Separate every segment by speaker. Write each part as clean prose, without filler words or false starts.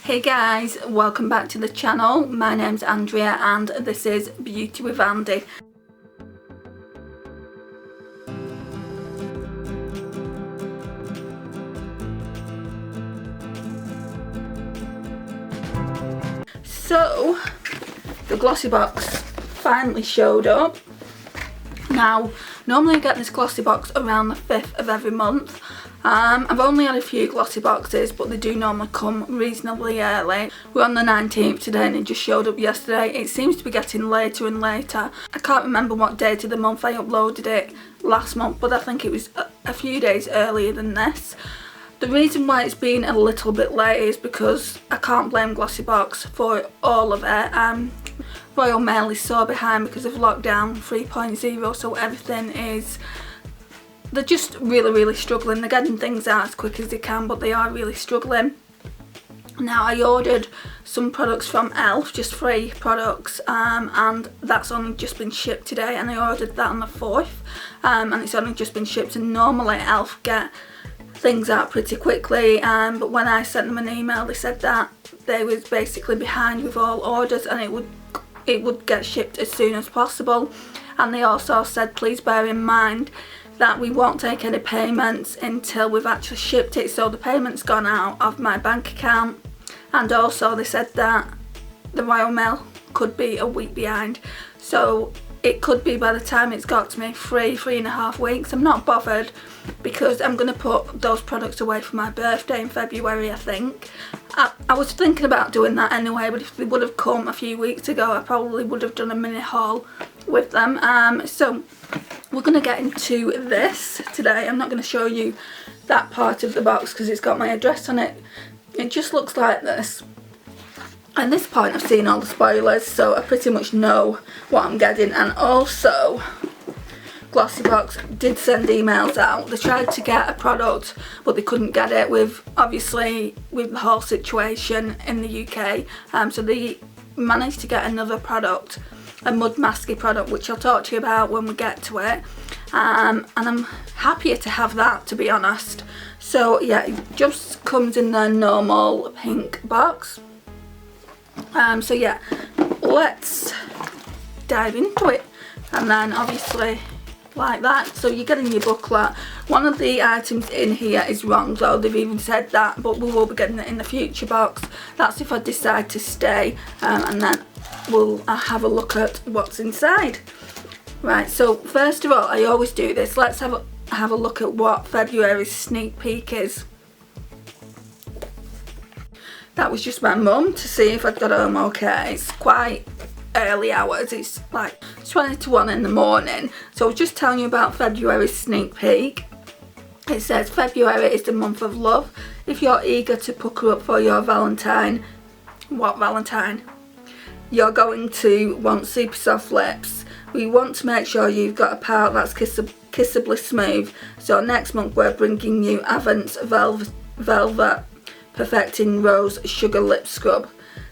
Speaker 1: Hey guys, welcome back to the channel. My name's Andrea and this is Beauty with Andie. So, the Glossybox finally showed up. Now, normally I get this Glossybox around the 5th of every month. I've only had a few glossy boxes, but they do normally come reasonably early. We're on the 19th today and it just showed up yesterday. It seems to be getting later and later. I can't remember what date of the month I uploaded it last month, but I think it was a few days earlier than this. The reason why it's been a little bit late is because I can't blame Glossybox for all of it. Royal Mail is so behind because of lockdown 3.0, so everything is... They're just really struggling. They're getting things out as quick as they can, but they are really struggling. Now, I ordered some products from Elf, just 3 products, and that's only just been shipped today, and I ordered that on the 4th, and it's only just been shipped. And normally Elf get things out pretty quickly, but when I sent them an email they said that they was basically behind with all orders and it would get shipped as soon as possible. And they also said please bear in mind that we won't take any payments until we've actually shipped it, so the payment's gone out of my bank account. And also they said that the Royal Mail could be a week behind, so it could be by the time it's got to me 3.5 weeks. I'm not bothered because I'm going to put those products away for my birthday in February, I think. I was thinking about doing that anyway, but if they would have come a few weeks ago I probably would have done a mini haul with them. So we're going to get into this today. I'm not going to show you that part of the box because it's got my address on it. It just looks like this. At this point I've seen all the spoilers, so I pretty much know what I'm getting. And also Glossybox did send emails out. They tried to get a product but they couldn't get it with the whole situation in the UK, so they managed to get another product, a mud masky product, which I'll talk to you about when we get to it, and I'm happier to have that, to be honest. So yeah, it just comes in the normal pink box. So yeah, let's dive into it. And then obviously like that, so you're getting your booklet. One of the items in here is wrong though, they've even said that, but we will be getting it in the future box. That's if I decide to stay, and then we'll have a look at what's inside. Right, so first of all, I always do this, let's have a look at what February's sneak peek is. That was just my mum to see if I'd got home okay. It's quite early hours, it's like 20 to 1 in the morning. So I was just telling you about February's sneak peek. It says February is the month of love. If you're eager to pucker up for your Valentine, what Valentine? You're going to want super soft lips. We want to make sure you've got a palette that's kissably smooth. So next month we're bringing you Avant's Velvet Perfecting Rose Sugar Lip Scrub.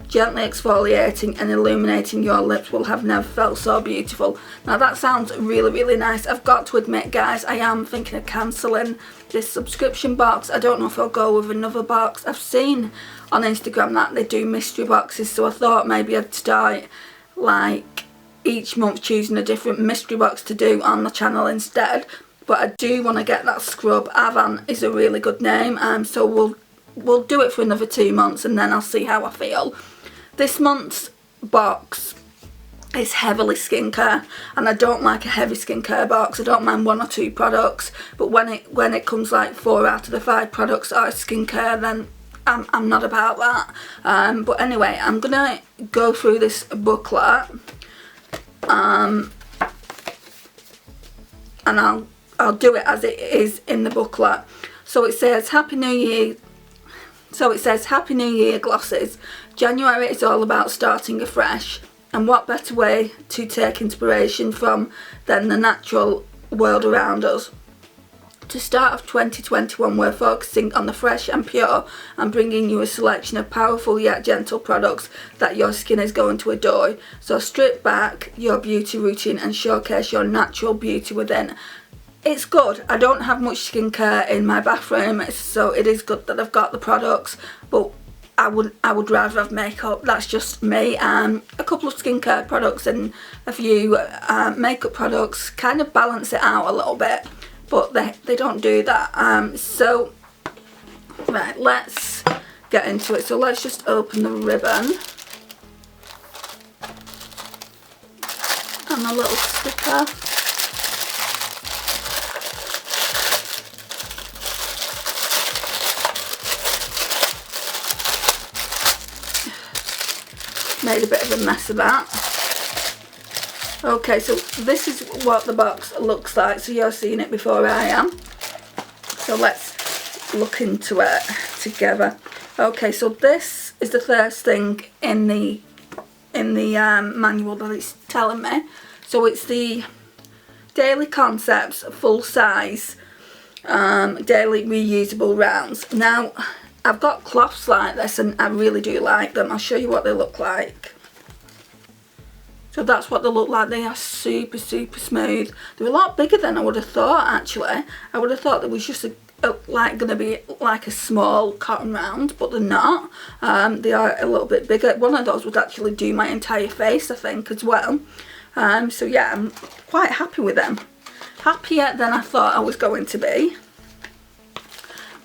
Speaker 1: Gently exfoliating and illuminating your lips will have never felt so beautiful. Now that sounds really nice. I've got to admit guys, I am thinking of cancelling this subscription box. I don't know if I'll go with another box. I've seen on Instagram that they do mystery boxes, so I thought maybe I'd start like each month choosing a different mystery box to do on the channel instead. But I do want to get that scrub. Avant is a really good name, so we'll do it for another 2 months and then I'll see how I feel. This month's box is heavily skincare, and I don't like a heavy skincare box. I don't mind 1 or 2 products, but when it comes like 4 out of the 5 products are skincare, then I'm not about that. But anyway, I'm gonna go through this booklet, and I'll do it as it is in the booklet. So it says Happy New Year. So it says Happy New Year glosses. January is all about starting afresh, and what better way to take inspiration from than the natural world around us. To start off 2021 we're focusing on the fresh and pure and bringing you a selection of powerful yet gentle products that your skin is going to adore. So strip back your beauty routine and showcase your natural beauty within. It's good. I don't have much skincare in my bathroom, so it is good that I've got the products, but I would rather have makeup. That's just me. A couple of skincare products and a few makeup products kind of balance it out a little bit, but they don't do that. So right, let's get into it. So let's just open the ribbon and a little sticker. Made a bit of a mess of that. Okay, so this is what the box looks like. So you're seeing it before I am. So let's look into it together. Okay, so this is the first thing in the manual that it's telling me. So it's the Daily Concepts full size daily reusable rounds. Now I've got cloths like this and I really do like them. I'll show you what they look like. So that's what they look like. They are super smooth. They're a lot bigger than I would have thought, actually. I would have thought there was just like going to be like a small cotton round, but they're not. They are a little bit bigger. One of those would actually do my entire face, I think, as well. So yeah, I'm quite happy with them. Happier than I thought I was going to be.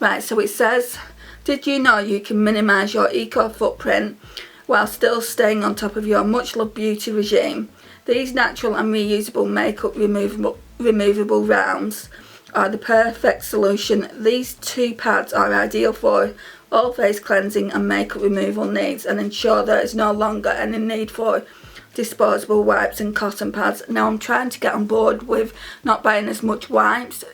Speaker 1: Right, so it says, did you know you can minimise your eco footprint while still staying on top of your much loved beauty regime? These natural and reusable makeup removable rounds are the perfect solution. These 2 pads are ideal for all face cleansing and makeup removal needs and ensure there is no longer any need for disposable wipes and cotton pads. Now I'm trying to get on board with not buying as much wipes.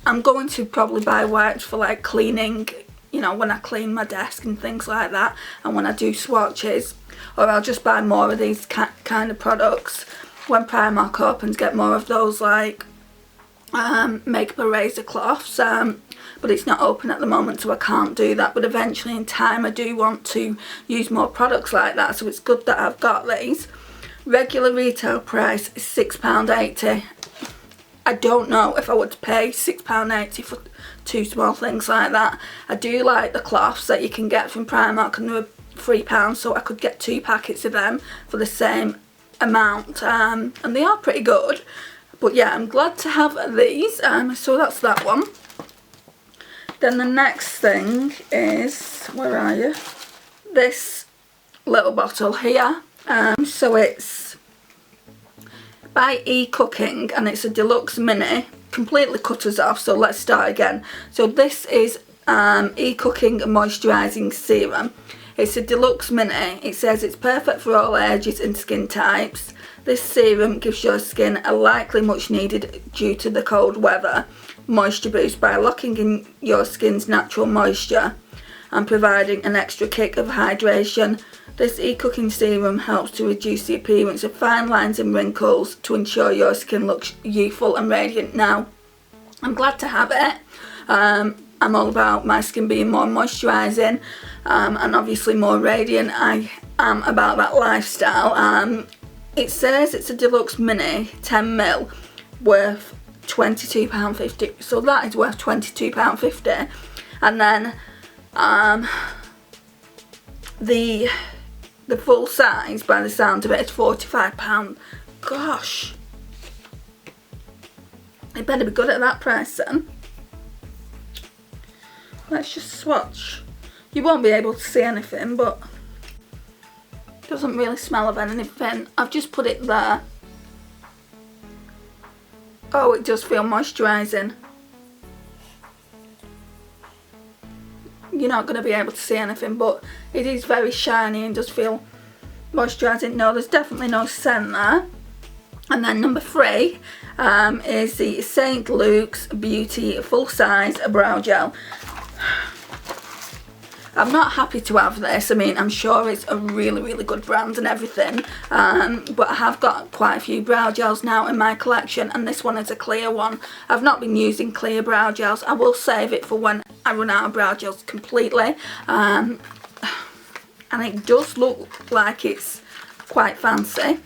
Speaker 1: I'm going to probably buy wipes for like cleaning, you know, when I clean my desk and things like that, and when I do swatches, or I'll just buy more of these kind of products when Primark opens, get more of those like makeup eraser cloths, but it's not open at the moment, so I can't do that. But eventually in time I do want to use more products like that, so it's good that I've got these. Regular retail price is £6.80. I don't know if I would pay £6.80 for 2 small things like that. I do like the cloths that you can get from Primark, and they're £3, so I could get 2 packets of them for the same amount, and they are pretty good. But yeah, I'm glad to have these. So that's that one. Then the next thing is, where are you? This little bottle here. So it's by E-Cooking and it's a deluxe mini. Completely cut us off, so let's start again. So this is E-Cooking Moisturising Serum. It's a deluxe mini. It says it's perfect for all ages and skin types. This serum gives your skin a likely much needed due to the cold weather moisture boost by locking in your skin's natural moisture and providing an extra kick of hydration. This E-Cooking serum helps to reduce the appearance of fine lines and wrinkles to ensure your skin looks youthful and radiant. Now, I'm glad to have it. I'm all about my skin being more moisturising and obviously more radiant. I am about that lifestyle. It says it's a deluxe mini 10ml worth £22.50, so that is worth £22.50. And then the full size, by the sound of it, is £45. Gosh, it better be good at that price then. Let's just swatch. You won't be able to see anything, but it doesn't really smell of anything. I've just put it there. Oh, it does feel moisturising. You're not going to be able to see anything, but it is very shiny and does feel moisturising. No, there's definitely no scent there. And then number 3 is the St. Luke's Beauty Full Size Brow Gel. I'm not happy to have this. I mean, I'm sure it's a really good brand and everything, but I have got quite a few brow gels now in my collection, and this one is a clear one. I've not been using clear brow gels. I will save it for when I run out of brow gels completely, and it does look like it's quite fancy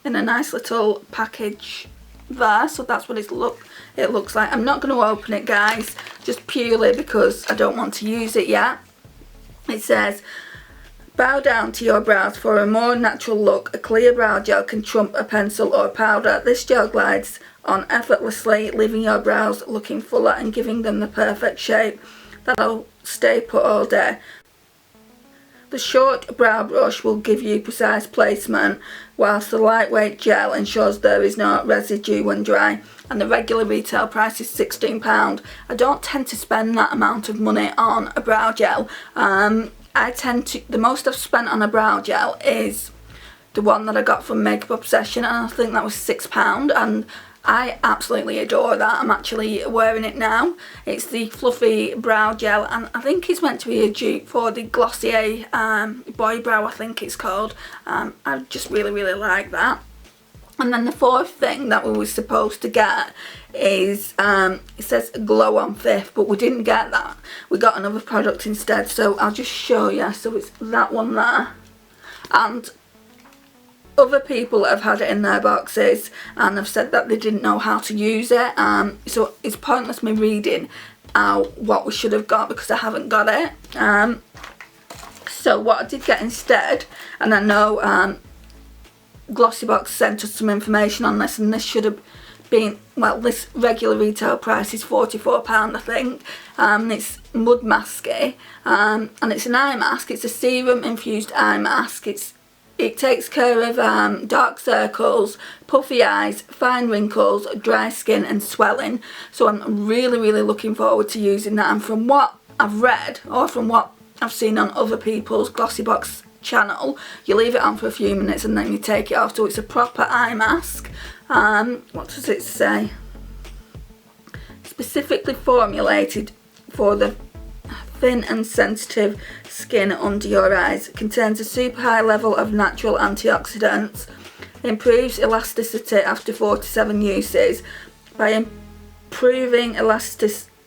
Speaker 1: in a nice little package there, so that's what it looks like. I'm not going to open it, guys, just purely because I don't want to use it yet. It says Bow down to your brows for a more natural look. A clear brow gel can trump a pencil or a powder. This gel glides on effortlessly, leaving your brows looking fuller and giving them the perfect shape that'll stay put all day. The short brow brush will give you precise placement, whilst the lightweight gel ensures there is no residue when dry. And the regular retail price is £16. I don't tend to spend that amount of money on a brow gel. The most I've spent on a brow gel is the one that I got from Makeup Obsession, and I think that was £6, and I absolutely adore that. I'm actually wearing it now. It's the fluffy brow gel, and I think it's meant to be a dupe for the Glossier Boy Brow, I think it's called. I just really like that. And then the fourth thing that we were supposed to get is, it says Glow on 5th, but we didn't get that. We got another product instead, so I'll just show you. So it's that one there. And other people have had it in their boxes and have said that they didn't know how to use it. So it's pointless me reading out what we should have got because I haven't got it. So what I did get instead, and I know Glossybox sent us some information on this, and this should have been, well, this regular retail price is £44 I think. It's Mud Masky, and it's an eye mask. It's a serum infused eye mask. It takes care of dark circles, puffy eyes, fine wrinkles, dry skin and swelling. So I'm really looking forward to using that, and from what I've read or from what I've seen on other people's Glossybox channel, you leave it on for a few minutes and then you take it off. So it's a proper eye mask. What does it say? Specifically formulated for the thin and sensitive skin under your eyes. It contains a super high level of natural antioxidants. Improves elasticity after 4 to 7 uses. By improving elasticity,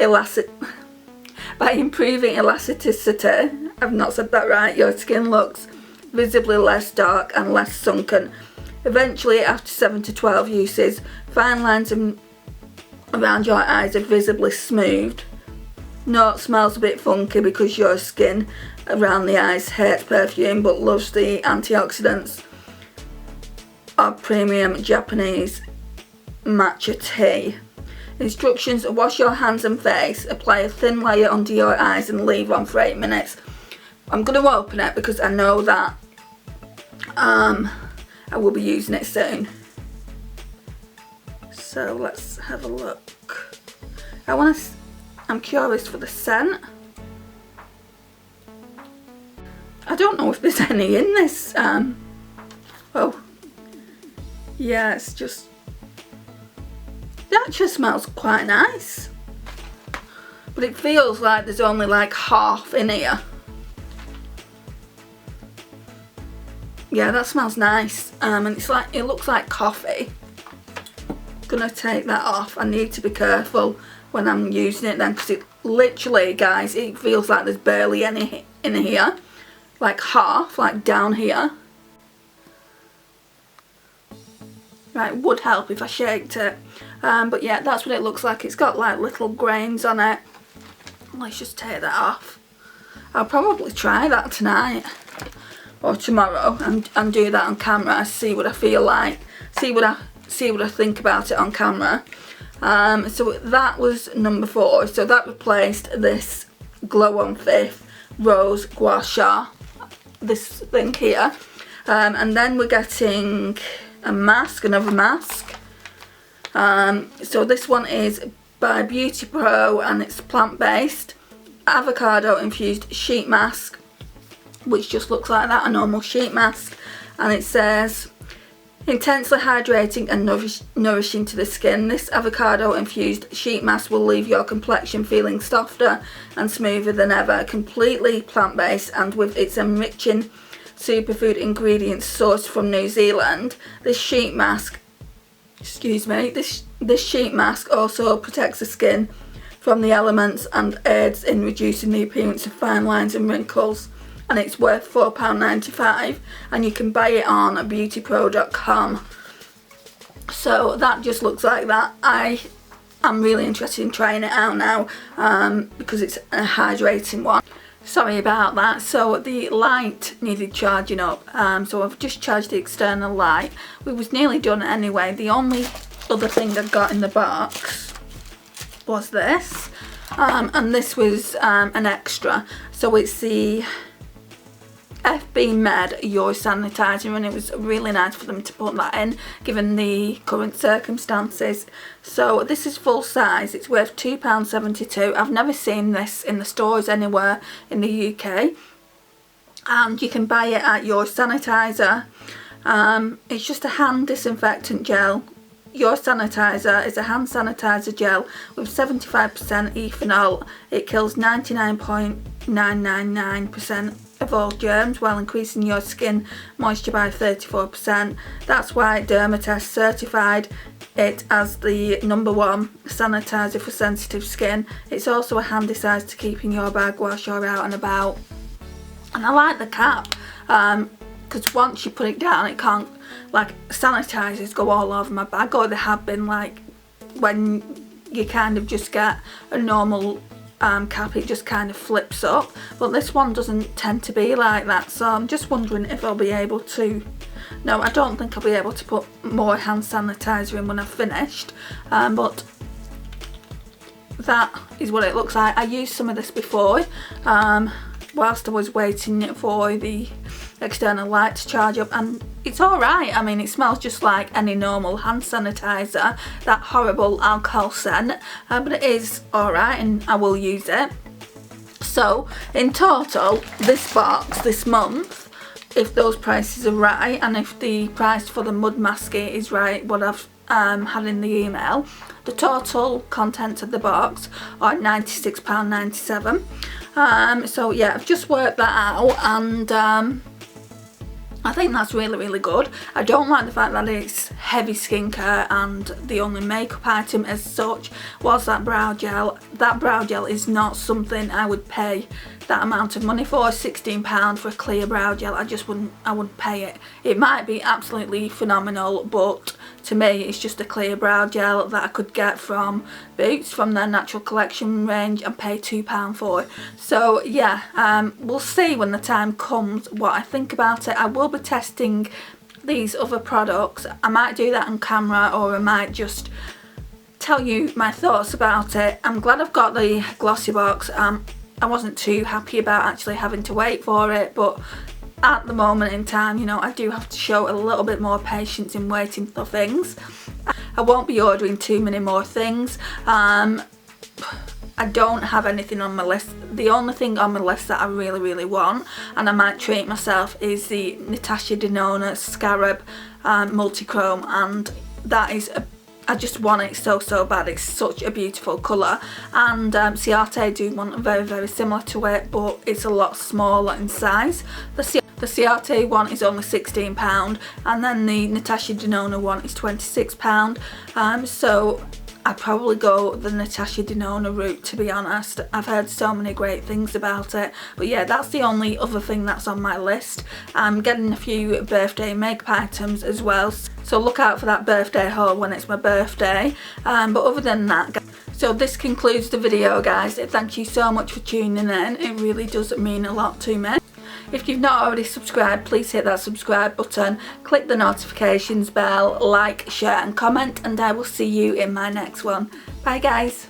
Speaker 1: I've not said that right, your skin looks visibly less dark and less sunken. Eventually, after 7 to 12 uses, fine lines around your eyes are visibly smoothed. No, it smells a bit funky because your skin around the eyes hates perfume but loves the antioxidants of premium Japanese matcha tea. Instructions: wash your hands and face, apply a thin layer under your eyes and leave on for 8 minutes. I'm going to open it because I know that I will be using it soon. So let's have a look. I'm curious for the scent. I don't know if there's any in this. Oh, yeah, it's just, it actually smells quite nice, but it feels like there's only like half in here. Yeah, that smells nice. And it looks like coffee. Gonna take that off. I need to be careful when I'm using it then, because it literally, guys, it feels like there's barely any in here, like half, like down here. Right, would help if I shaked it. But yeah, that's what it looks like. It's got like little grains on it. Let's just take that off. I'll probably try that tonight or tomorrow and do that on camera, see what I feel like, see what I think about it on camera. So that was number 4. So that replaced this Glow on 5th Rose Gua Sha, this thing here. And then we're getting a mask, another mask. So this one is by Beauty Pro and it's plant-based. Avocado infused sheet mask, which just looks like that, a normal sheet mask. And it says, intensely hydrating and nourishing to the skin. This avocado infused sheet mask will leave your complexion feeling softer and smoother than ever. Completely plant-based and with its enriching superfood ingredients sourced from New Zealand. This sheet mask, this sheet mask also protects the skin from the elements and aids in reducing the appearance of fine lines and wrinkles. And it's worth £4.95 and you can buy it on beautypro.com. So that just looks like that. I'm really interested in trying it out now because it's a hydrating one. Sorry about that. So the light needed charging up, so I've just charged the external light. We was nearly done anyway. The only other thing I got in the box was this, and this was an extra. So it's the FB Med Your Sanitizer, and it was really nice for them to put that in given the current circumstances. So this is full size. It's worth £2.72. I've never seen this in the stores anywhere in the UK, and you can buy it at Your Sanitizer. It's just a hand disinfectant gel. Your Sanitizer is a hand sanitizer gel with 75% ethanol. It kills 99.999% of all germs while increasing your skin moisture by 34%. That's why Dermatest certified it as the #1 sanitizer for sensitive skin. It's also a handy size to keep in your bag whilst you're out and about. And I like the cap, because once you put it down, it can't, like, sanitizers go all over my bag, or they have been, like, when you kind of just get a normal cap, it just kind of flips up, but this one doesn't tend to be like that. So I'm just wondering if I'll be able to, no, I don't think I'll be able to put more hand sanitizer in when I've finished, but that is what it looks like. I used some of this before whilst I was waiting for the external light to charge up, and it's alright. I mean, it smells just like any normal hand sanitizer, that horrible alcohol scent, but it is alright and I will use it. So in total, this box this month, if those prices are right, and if the price for the mud masky is right, what I've had in the email, the total contents of the box are £96.97. So yeah, I've just worked that out, and I think that's really good. I don't like the fact that it's heavy skincare and the only makeup item as such was that brow gel. That brow gel is not something I would pay that amount of money for. £16 for a clear brow gel, I wouldn't pay it. It might be absolutely phenomenal, but to me it's just a clear brow gel that I could get from Boots, from their natural collection range, and pay £2 for it. So yeah, we'll see when the time comes what I think about it. I will be testing these other products. I might do that on camera, or I might just tell you my thoughts about it. I'm glad I've got the Glossybox. I wasn't too happy about actually having to wait for it, but at the moment in time, you know, I do have to show a little bit more patience in waiting for things. I won't be ordering too many more things. I don't have anything on my list. The only thing on my list that I really want, and I might treat myself, is the Natasha Denona Scarab Multichrome, and that is I just want it so bad. It's such a beautiful colour, and Ciate do one very similar to it, but it's a lot smaller in size. The Ciate one is only £16, and then the Natasha Denona one is £26. So I'd probably go the Natasha Denona route, to be honest. I've heard so many great things about it. But yeah, that's the only other thing that's on my list. I'm getting a few birthday makeup items as well, so look out for that birthday haul when it's my birthday. But other than that, so this concludes the video, guys. Thank you so much for tuning in. It really does mean a lot to me. If you've not already subscribed, please hit that subscribe button, click the notifications bell, like, share and comment, and I will see you in my next one. Bye guys.